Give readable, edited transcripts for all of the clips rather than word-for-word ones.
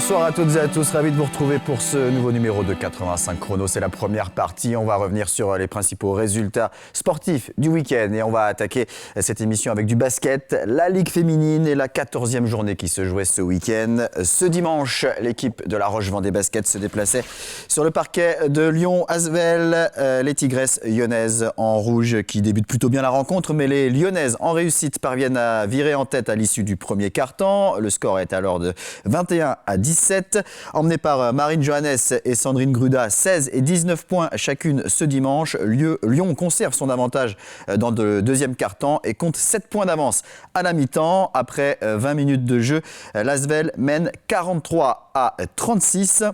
Bonsoir à toutes et à tous, ravi de vous retrouver pour ce nouveau numéro de 85 chrono. C'est la première partie, on va revenir sur les principaux résultats sportifs du week-end et on va attaquer cette émission avec du basket, la Ligue féminine et la 14e journée qui se jouait ce week-end. Ce dimanche, l'équipe de la Roche-Vendée Basket se déplaçait sur le parquet de Lyon-Asvel. Les Tigresses lyonnaises en rouge qui débutent plutôt bien la rencontre, mais les Lyonnaises en réussite parviennent à virer en tête à l'issue du premier quart-temps. Le score est alors de 21-17, emmené par Marine Johannes et Sandrine Gruda, 16 et 19 points chacune ce dimanche. Lyon conserve son avantage dans le deuxième quart-temps et compte 7 points d'avance à la mi-temps. Après 20 minutes de jeu, l'Asvel mène 43-36.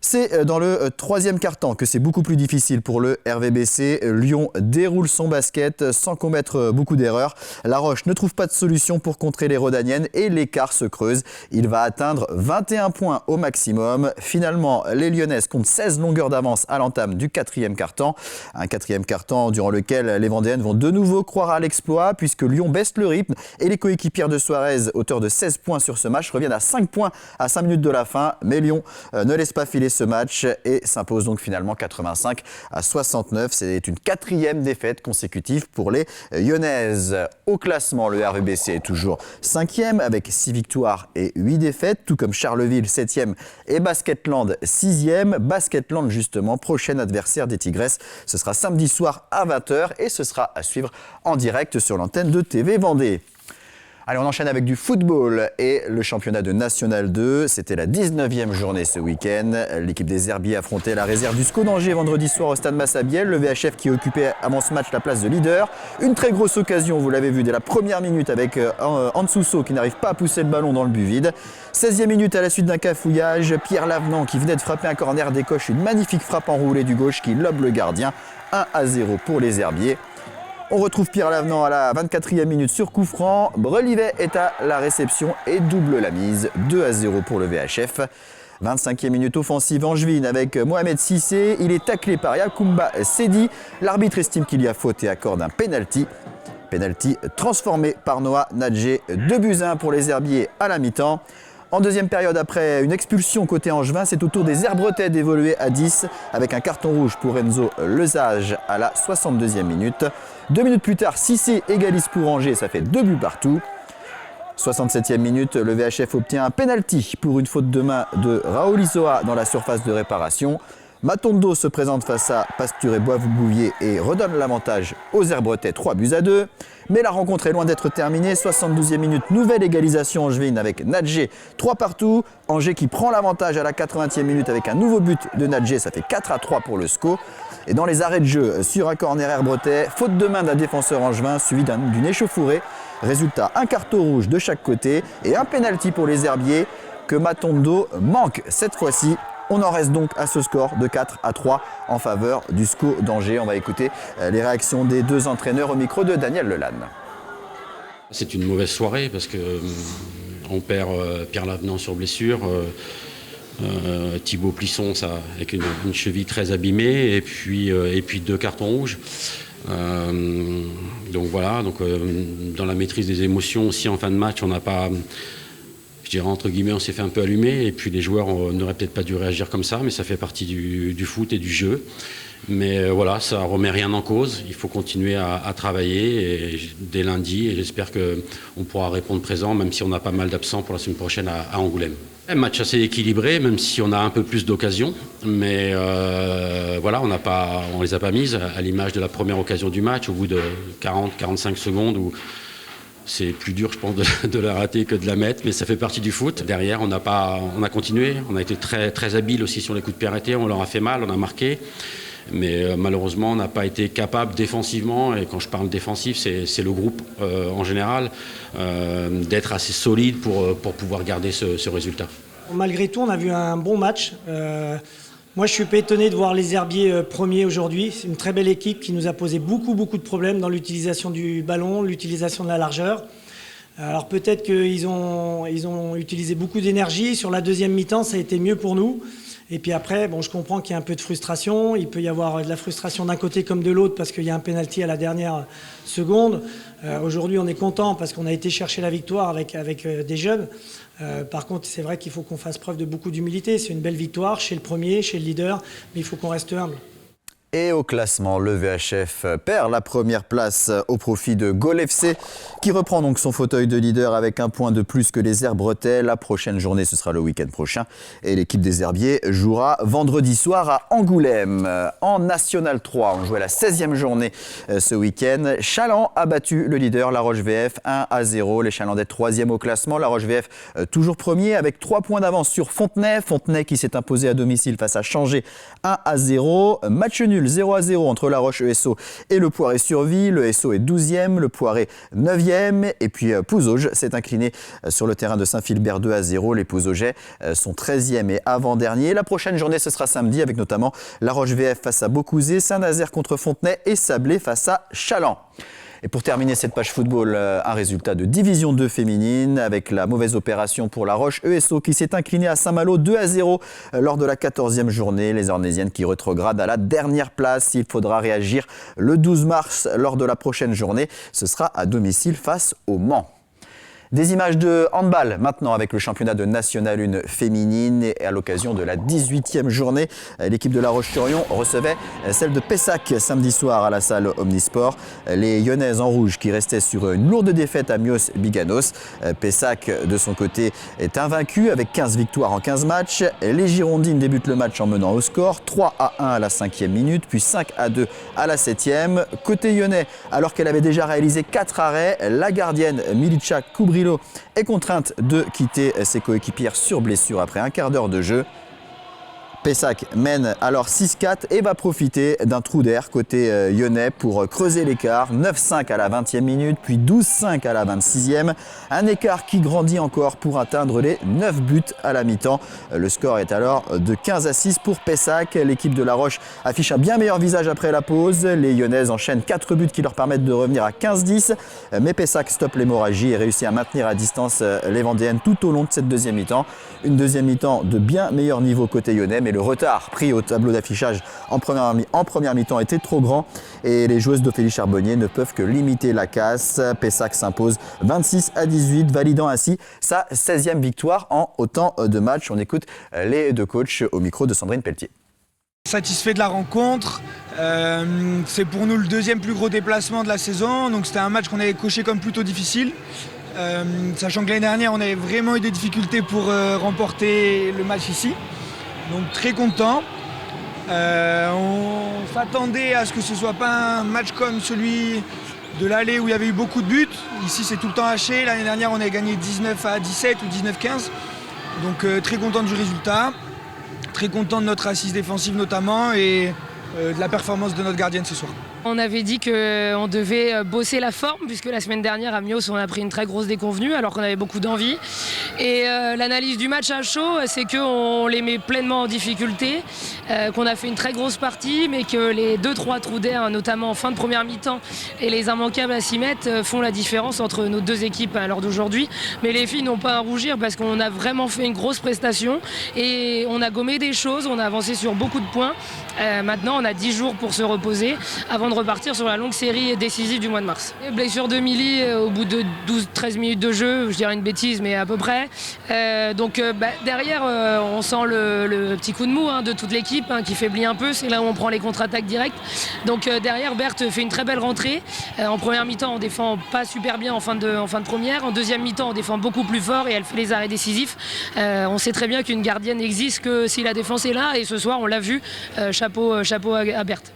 C'est dans le troisième quart-temps que c'est beaucoup plus difficile pour le RVBC. Lyon déroule son basket sans commettre beaucoup d'erreurs. La Roche ne trouve pas de solution pour contrer les Rodaniennes et l'écart se creuse. Il va atteindre 21 points au maximum. Finalement, les Lyonnaises comptent 16 longueurs d'avance à l'entame du quatrième quart-temps. Un quatrième quart-temps durant lequel les Vendéennes vont de nouveau croire à l'exploit puisque Lyon baisse le rythme et les coéquipières de Suarez, auteurs de 16 points sur ce match, reviennent à 5 points à 5 minutes de la fin. Mais Lyon ne laisse pas filer ce match et s'impose donc finalement 85-69. C'est une quatrième défaite consécutive pour les Lyonnaises. Au classement, le RVBC est toujours 5e avec 6 victoires et 8 défaites, tout comme Charleville 7e et Basketland 6e. Basketland justement, prochain adversaire des Tigresses. Ce sera samedi soir à 20h et ce sera à suivre en direct sur l'antenne de TV Vendée. Allez, on enchaîne avec du football et le championnat de National 2. C'était la 19e journée ce week-end. L'équipe des Herbiers affrontait la réserve du SCO d'Angers vendredi soir au stade Massabielle. Le VHF qui occupait avant ce match la place de leader. Une très grosse occasion, vous l'avez vu dès la première minute avec Ansousso qui n'arrive pas à pousser le ballon dans le but vide. 16e minute à la suite d'un cafouillage. Pierre Lavenant qui venait de frapper un corner décoche une magnifique frappe enroulée du gauche qui lobe le gardien. 1-0 pour les Herbiers. On retrouve Pierre Lavenant à la 24e minute sur coup franc. Brelivet est à la réception et double la mise. 2-0 pour le VHF. 25e minute offensive angevine avec Mohamed Sissé. Il est taclé par Yacoumba Sedi. L'arbitre estime qu'il y a faute et accorde un penalty. Penalty transformé par Noah Nadjé. 2-1 pour les Herbiers à la mi-temps. En deuxième période, après une expulsion côté angevin, c'est au tour des Herbretais d'évoluer à 10 avec un carton rouge pour Enzo Lezage à la 62e minute. 2 minutes plus tard, Cissé égalise pour Angers, ça fait 2 buts partout. 67e minute, le VHF obtient un penalty pour une faute de main de Raoul Isoa dans la surface de réparation. Matondo se présente face à Pasture et Boisvou-Bouvier et redonne l'avantage aux Herbretais 3-2. Mais la rencontre est loin d'être terminée. 72e minute, nouvelle égalisation angevine avec Nadjé, 3 partout. Angers qui prend l'avantage à la 80e minute avec un nouveau but de Nadjé, ça fait 4-3 pour le SCO. Et dans les arrêts de jeu, sur un corner Herbretais, faute de main d'un défenseur angevin suivi d'une échauffourée. Résultat, un carton rouge de chaque côté et un penalty pour les Herbiers que Matondo manque cette fois-ci. On en reste donc à ce score de 4-3 en faveur du SCO d'Angers. On va écouter les réactions des deux entraîneurs au micro de Daniel Lelanne. C'est une mauvaise soirée parce qu'on perd Pierre Lavenant sur blessure, Thibaut Plisson avec une cheville très abîmée et puis 2 cartons rouges. Donc voilà, dans la maîtrise des émotions aussi en fin de match, on n'a pas... Je dirais entre guillemets, on s'est fait un peu allumer et puis les joueurs n'auraient peut-être pas dû réagir comme ça, mais ça fait partie du foot et du jeu. Mais voilà, ça ne remet rien en cause. Il faut continuer à travailler dès lundi et j'espère qu'on pourra répondre présent, même si on a pas mal d'absents pour la semaine prochaine à Angoulême. Un match assez équilibré, même si on a un peu plus d'occasions. Mais voilà, on les a pas mises à l'image de la première occasion du match, au bout de 40-45 secondes où c'est plus dur, je pense, de la rater que de la mettre, mais ça fait partie du foot. Derrière, on a continué, on a été très, très habile aussi sur les coups de pied arrêtés, on leur a fait mal, on a marqué. Mais malheureusement, on n'a pas été capable défensivement, et quand je parle défensif, c'est le groupe en général, d'être assez solide pour pouvoir garder ce résultat. Malgré tout, on a vu un bon match. Moi, je suis pas étonné de voir les Herbiers premiers aujourd'hui. C'est une très belle équipe qui nous a posé beaucoup de problèmes dans l'utilisation du ballon, l'utilisation de la largeur. Alors peut-être qu'ils ont utilisé beaucoup d'énergie. Sur la deuxième mi-temps, ça a été mieux pour nous. Et puis après, bon, je comprends qu'il y a un peu de frustration. Il peut y avoir de la frustration d'un côté comme de l'autre parce qu'il y a un penalty à la dernière seconde. Aujourd'hui, on est content parce qu'on a été chercher la victoire avec des jeunes. Par contre, c'est vrai qu'il faut qu'on fasse preuve de beaucoup d'humilité. C'est une belle victoire chez le premier, chez le leader, mais il faut qu'on reste humble. Et au classement, le VHF perd la première place au profit de Gol FC, qui reprend donc son fauteuil de leader avec un point de plus que les Herbretais. La prochaine journée, ce sera le week-end prochain. Et l'équipe des Herbiers jouera vendredi soir à Angoulême. En National 3, on jouait la 16e journée ce week-end. Chaland a battu le leader, La Roche VF, 1-0. Les Chalandais 3e au classement. La Roche VF toujours premier avec 3 points d'avance sur Fontenay. Fontenay qui s'est imposé à domicile face à Changé, 1-0. Match nul 0-0 entre La Roche ESO et le Poiré Survie. Le ESO est 12e, le Poiré 9e. Et puis Pouzauges s'est incliné sur le terrain de Saint-Philbert 2-0. Les Pouzaugais sont 13e et avant-dernier. La prochaine journée, ce sera samedi avec notamment La Roche VF face à Beaucouzé, Saint-Nazaire contre Fontenay et Sablé face à Chaland. Et pour terminer cette page football, un résultat de division 2 féminine avec la mauvaise opération pour La Roche ESO qui s'est incliné à Saint-Malo 2-0 lors de la 14e journée. Les Ornésiennes qui rétrogradent à la dernière place. Il faudra réagir le 12 mars lors de la prochaine journée. Ce sera à domicile face au Mans. Des images de handball maintenant avec le championnat de National 1 féminine et à l'occasion de la 18e journée, l'équipe de La Roche-sur-Yon recevait celle de Pessac samedi soir à la salle Omnisport. Les Lyonnaises en rouge qui restaient sur une lourde défaite à Mios-Biganos. Pessac de son côté est invaincu avec 15 victoires en 15 matchs. Les Girondines débutent le match en menant au score 3-1 à la 5e minute puis 5-2 à la 7e. Côté lyonnais, alors qu'elle avait déjà réalisé 4 arrêts, la gardienne Milica Koubri est contrainte de quitter ses coéquipières sur blessure après un quart d'heure de jeu. Pessac mène alors 6-4 et va profiter d'un trou d'air côté lyonnais pour creuser l'écart. 9-5 à la 20e minute, puis 12-5 à la 26e. Un écart qui grandit encore pour atteindre les 9 buts à la mi-temps. Le score est alors de 15-6 pour Pessac. L'équipe de La Roche affiche un bien meilleur visage après la pause. Les Lyonnaises enchaînent 4 buts qui leur permettent de revenir à 15-10. Mais Pessac stoppe l'hémorragie et réussit à maintenir à distance les Vendéennes tout au long de cette deuxième mi-temps. Une deuxième mi-temps de bien meilleur niveau côté lyonnais, mais le retard pris au tableau d'affichage en première mi-temps était trop grand et les joueuses d'Ophélie Charbonnier ne peuvent que limiter la casse. Pessac s'impose 26-18, validant ainsi sa 16e victoire en autant de matchs. On écoute les deux coachs au micro de Sandrine Pelletier. Satisfait de la rencontre, c'est pour nous le deuxième plus gros déplacement de la saison, donc c'était un match qu'on avait coché comme plutôt difficile. Sachant que l'année dernière on avait vraiment eu des difficultés pour remporter le match ici. Donc très content. On s'attendait à ce que ce ne soit pas un match comme celui de l'aller où il y avait eu beaucoup de buts. Ici c'est tout le temps haché. L'année dernière on avait gagné 19-17 ou 19-15. Donc très content du résultat. Très content de notre assise défensive notamment et de la performance de notre gardienne ce soir. On avait dit qu'on devait bosser la forme puisque la semaine dernière à Mios on a pris une très grosse déconvenue alors qu'on avait beaucoup d'envie. Et l'analyse du match à chaud, c'est qu'on les met pleinement en difficulté, qu'on a fait une très grosse partie mais que les 2-3 trous d'air, notamment en fin de première mi-temps et les immanquables à 6 mètres font la différence entre nos deux équipes à l'heure d'aujourd'hui. Mais les filles n'ont pas à rougir parce qu'on a vraiment fait une grosse prestation et on a gommé des choses, on a avancé sur beaucoup de points. Maintenant on a 10 jours pour se reposer avant de repartir sur la longue série décisive du mois de mars. Blessure de Milly au bout de 12-13 minutes de jeu, je dirais une bêtise mais à peu près. Derrière on sent le petit coup de mou de toute l'équipe qui faiblit un peu, c'est là où on prend les contre-attaques directes. Donc derrière Berthe fait une très belle rentrée. En première mi-temps on défend pas super bien en fin de première, en deuxième mi-temps on défend beaucoup plus fort et elle fait les arrêts décisifs. On sait très bien qu'une gardienne n'existe que si la défense est là et ce soir on l'a vu, chapeau à Berthe.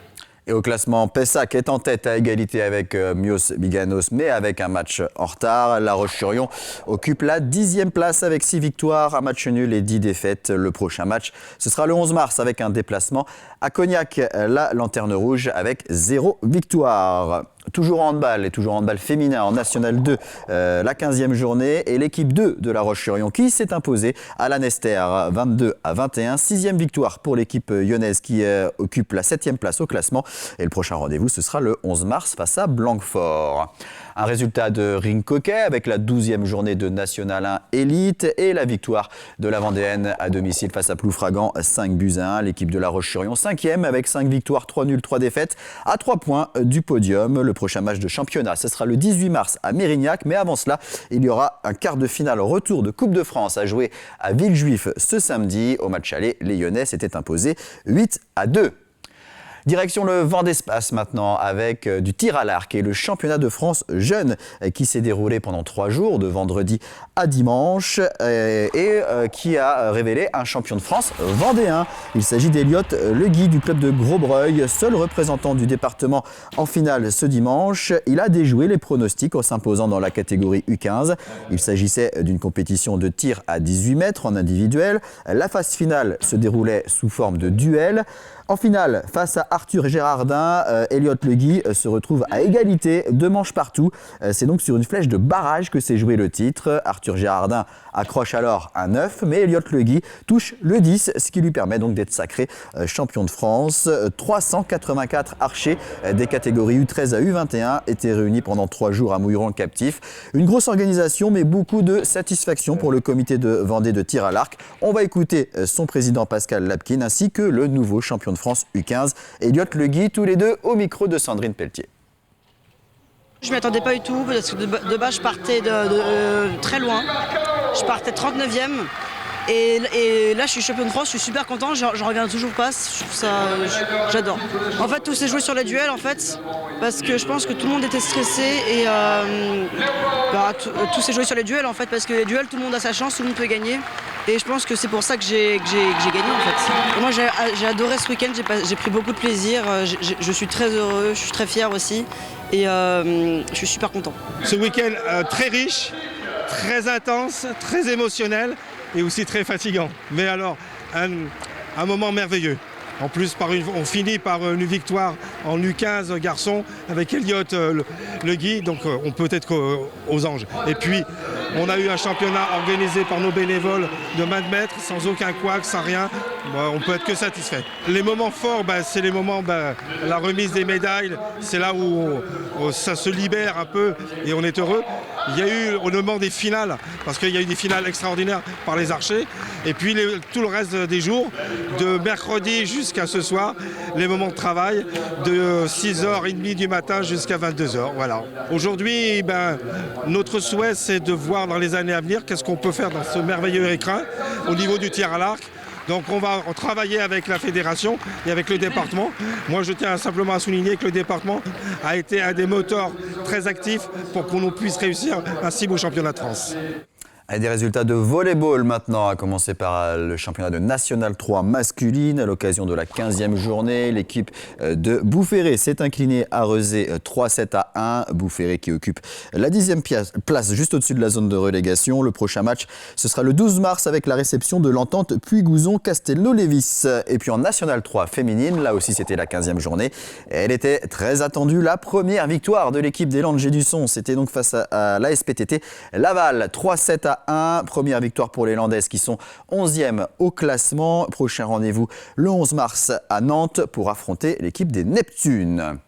Et au classement, Pessac est en tête à égalité avec Mios-Biganos, mais avec un match en retard. La Roche-sur-Yon occupe la 10e place avec 6 victoires, un match nul et 10 défaites. Le prochain match, ce sera le 11 mars avec un déplacement à Cognac, la Lanterne Rouge avec 0 victoire. toujours en handball et toujours en handball féminin en National 2, la 15e journée. Et l'équipe 2 de La Roche-sur-Yon qui s'est imposée à la Nester 22-21. 6e victoire pour l'équipe lyonnaise qui occupe la 7e place au classement. Et le prochain rendez-vous, ce sera le 11 mars face à Blanquefort. Un résultat de rink hockey avec la 12e journée de National 1 Élite et la victoire de la Vendéenne à domicile face à Ploufragan 5-1. L'équipe de La Roche-sur-Yon 5e avec 5 victoires, 3 nuls, 3 défaites à 3 points du podium. Le prochain match de championnat, ce sera le 18 mars à Mérignac. Mais avant cela, il y aura un quart de finale retour de Coupe de France à jouer à Villejuif ce samedi. Au match aller, les Lyonnais s'étaient imposés 8-2. Direction le Vendée Space maintenant avec du tir à l'arc et le championnat de France jeune qui s'est déroulé pendant 3 jours de vendredi à dimanche et qui a révélé un champion de France vendéen. Il s'agit d'Eliott Legui du club de Grosbreuil, seul représentant du département en finale ce dimanche. Il a déjoué les pronostics en s'imposant dans la catégorie U15. Il s'agissait d'une compétition de tir à 18 mètres en individuel. La phase finale se déroulait sous forme de duel. En finale, face à Arthur Gérardin, Eliott Legui se retrouve à égalité, 2 manches partout. C'est donc sur une flèche de barrage que s'est joué le titre. Arthur Gérardin accroche alors un 9, mais Eliott Legui touche le 10, ce qui lui permet donc d'être sacré champion de France. 384 archers des catégories U13 à U21 étaient réunis pendant 3 jours à Mouilleron-le-Captif. Une grosse organisation, mais beaucoup de satisfaction pour le comité de Vendée de tir à l'arc. On va écouter son président Pascal Lapkin ainsi que le nouveau champion de France U15, Eliott Legui, tous les deux au micro de Sandrine Pelletier. Je ne m'y attendais pas du tout, parce que de base je partais de très loin. Je partais 39e. Et là, je suis champion de France, je suis super content, je reviens toujours pas, je trouve ça, j'adore. En fait, tout s'est joué sur les duels, en fait, parce que je pense que tout le monde était stressé et tout s'est joué sur les duels, en fait, parce que les duels, tout le monde a sa chance, tout le monde peut gagner. Et je pense que c'est pour ça que j'ai gagné, en fait. Et moi, j'ai adoré ce week-end, j'ai pris beaucoup de plaisir, je suis très heureux, je suis très fier aussi, et je suis super content. Ce week-end très riche, très intense, très émotionnel. Et aussi très fatigant, mais alors un moment merveilleux. En plus, on finit par une victoire en U15 garçon avec Eliott Legui, donc on peut être aux anges. Et puis, on a eu un championnat organisé par nos bénévoles de 20 mètres, sans aucun couac, sans rien. On peut être que satisfait. Les moments forts, c'est les moments, la remise des médailles, c'est là où ça se libère un peu et on est heureux. Il y a eu au moment des finales, parce qu'il y a eu des finales extraordinaires par les archers. Et puis tout le reste des jours, de mercredi jusqu'à ce soir, les moments de travail, de 6h30 du matin jusqu'à 22h. Voilà. Aujourd'hui, notre souhait, c'est de voir dans les années à venir qu'est-ce qu'on peut faire dans ce merveilleux écrin au niveau du tir à l'arc. Donc on va travailler avec la fédération et avec le département. Moi je tiens simplement à souligner que le département a été un des moteurs très actifs pour qu'on puisse réussir un si beau championnat de France. Et des résultats de volleyball maintenant, à commencer par le championnat de National 3 masculine. À l'occasion de la 15e journée, l'équipe de Boufféré s'est inclinée à Rezé 3-7-1. Boufféré qui occupe la 10e place juste au-dessus de la zone de relégation. Le prochain match, ce sera le 12 mars avec la réception de l'entente Puy-Gouzon-Castelnau-Lévis. Et puis en National 3 féminine, là aussi c'était la 15e journée. Elle était très attendue, la première victoire de l'équipe des Landes Gédusson. C'était donc face à la SPTT Laval, 3-7-1. Première victoire pour les Landaises qui sont 11e au classement. Prochain rendez-vous le 11 mars à Nantes pour affronter l'équipe des Neptunes.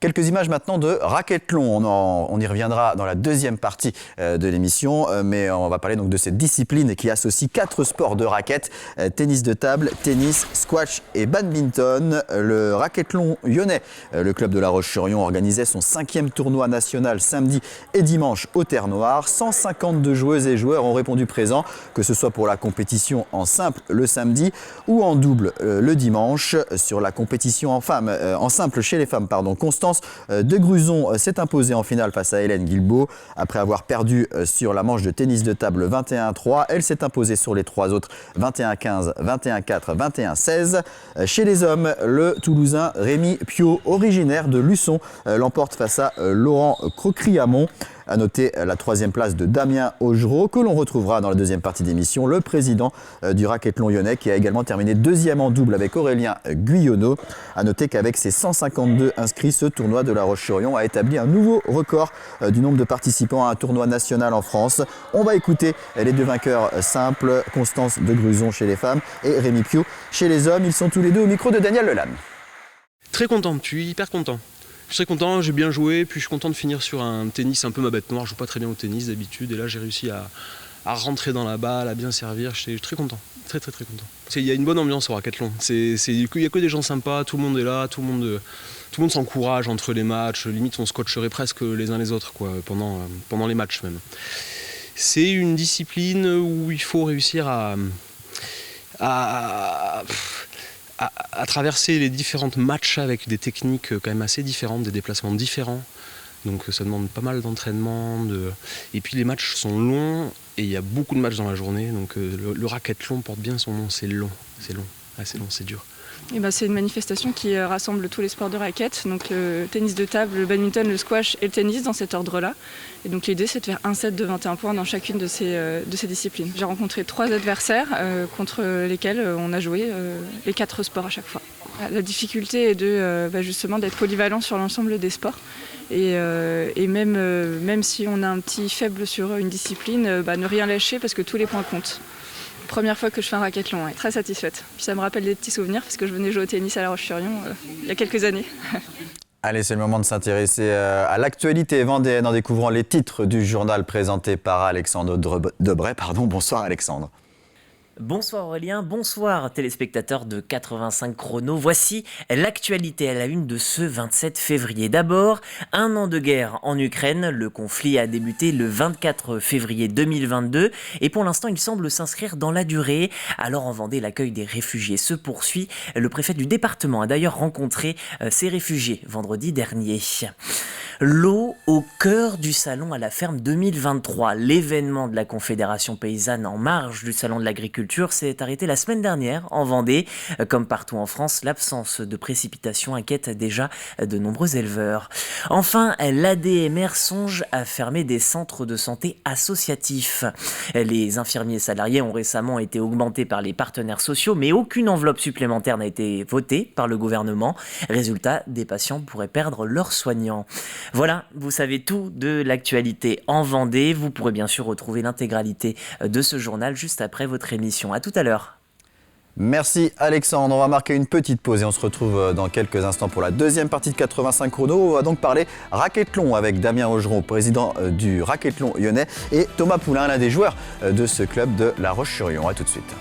Quelques images maintenant de racquethlon. On y reviendra dans la deuxième partie de l'émission, mais on va parler donc de cette discipline qui associe 4 sports de raquettes, tennis de table, tennis, squash et badminton. Le racquethlon lyonnais, le club de La Roche-sur-Yon organisait son 5e tournoi national samedi et dimanche au Terre-Noire. 152 joueuses et joueurs ont répondu présents, que ce soit pour la compétition en simple le samedi ou en double le dimanche. Sur la compétition en simple chez les femmes, Constance de Gruson s'est imposée en finale face à Hélène Guilbault. Après avoir perdu sur la manche de tennis de table 21-3, elle s'est imposée sur les 3 autres 21-15, 21-4, 21-16. Chez les hommes, le Toulousain Rémi Piot, originaire de Luçon, l'emporte face à Laurent Crocriamont. À noter la 3e place de Damien Augereau, que l'on retrouvera dans la deuxième partie d'émission, le président du Racquethlon lyonnais, qui a également terminé 2e en double avec Aurélien Guyonneau. À noter qu'avec ses 152 inscrits, ce tournoi de La Roche-sur-Yon a établi un nouveau record du nombre de participants à un tournoi national en France. On va écouter les 2 vainqueurs simples, Constance de Gruson chez les femmes et Rémi Piot chez les hommes. Ils sont tous les deux au micro de Daniel Lelam. Très content, je suis hyper content. Je suis très content, j'ai bien joué, puis je suis content de finir sur un tennis un peu ma bête noire. Je joue pas très bien au tennis d'habitude et là j'ai réussi à rentrer dans la balle, à bien servir. Je suis très content, très content. Il y a une bonne ambiance au racquethlon. Il n'y a que des gens sympas, tout le monde est là, tout le monde s'encourage entre les matchs. Limite on se coacherait presque les uns les autres quoi, pendant les matchs même. C'est une discipline où il faut réussir à traverser les différentes matchs avec des techniques quand même assez différentes, des déplacements différents. Donc ça demande pas mal d'entraînement. Et puis les matchs sont longs et il y a beaucoup de matchs dans la journée. Donc le racquethlon porte bien son nom, c'est long, c'est dur. Et c'est une manifestation qui rassemble tous les sports de raquette, donc le tennis de table, le badminton, le squash et le tennis dans cet ordre-là. Et donc l'idée c'est de faire un set de 21 points dans chacune de ces disciplines. J'ai rencontré 3 adversaires contre lesquels on a joué les 4 sports à chaque fois. La difficulté est justement d'être polyvalent sur l'ensemble des sports. Et même si on a un petit faible sur une discipline, ne rien lâcher parce que tous les points comptent. Première fois que je fais un racquethlon, très satisfaite. Puis ça me rappelle des petits souvenirs parce que je venais jouer au tennis à La Roche-sur-Yon il y a quelques années. Allez, c'est le moment de s'intéresser à l'actualité vendéenne en découvrant les titres du journal présenté par Alexandre Debray. Bonsoir Alexandre. Bonsoir Aurélien, bonsoir téléspectateurs de 85 Chrono. Voici l'actualité à la une de ce 27 février. D'abord, 1 an de guerre en Ukraine. Le conflit a débuté le 24 février 2022 et pour l'instant il semble s'inscrire dans la durée. Alors en Vendée, l'accueil des réfugiés se poursuit. Le préfet du département a d'ailleurs rencontré ces réfugiés vendredi dernier. L'eau au cœur du salon à la ferme 2023. L'événement de la Confédération paysanne en marge du salon de l'agriculture s'est arrêté la semaine dernière en Vendée. Comme partout en France, l'absence de précipitations inquiète déjà de nombreux éleveurs. Enfin, l'ADMR songe à fermer des centres de santé associatifs. Les infirmiers salariés ont récemment été augmentés par les partenaires sociaux, mais aucune enveloppe supplémentaire n'a été votée par le gouvernement. Résultat, des patients pourraient perdre leurs soignants. Voilà, vous savez tout de l'actualité en Vendée. Vous pourrez bien sûr retrouver l'intégralité de ce journal juste après votre émission. À tout à l'heure. Merci Alexandre, on va marquer une petite pause et on se retrouve dans quelques instants pour la deuxième partie de 85 Chrono. On va donc parler racquethlon avec Damien Augereau, président du Racquethlon lyonnais, et Thomas Poulain, l'un des joueurs de ce club de La Roche-sur-Yon. A tout de suite.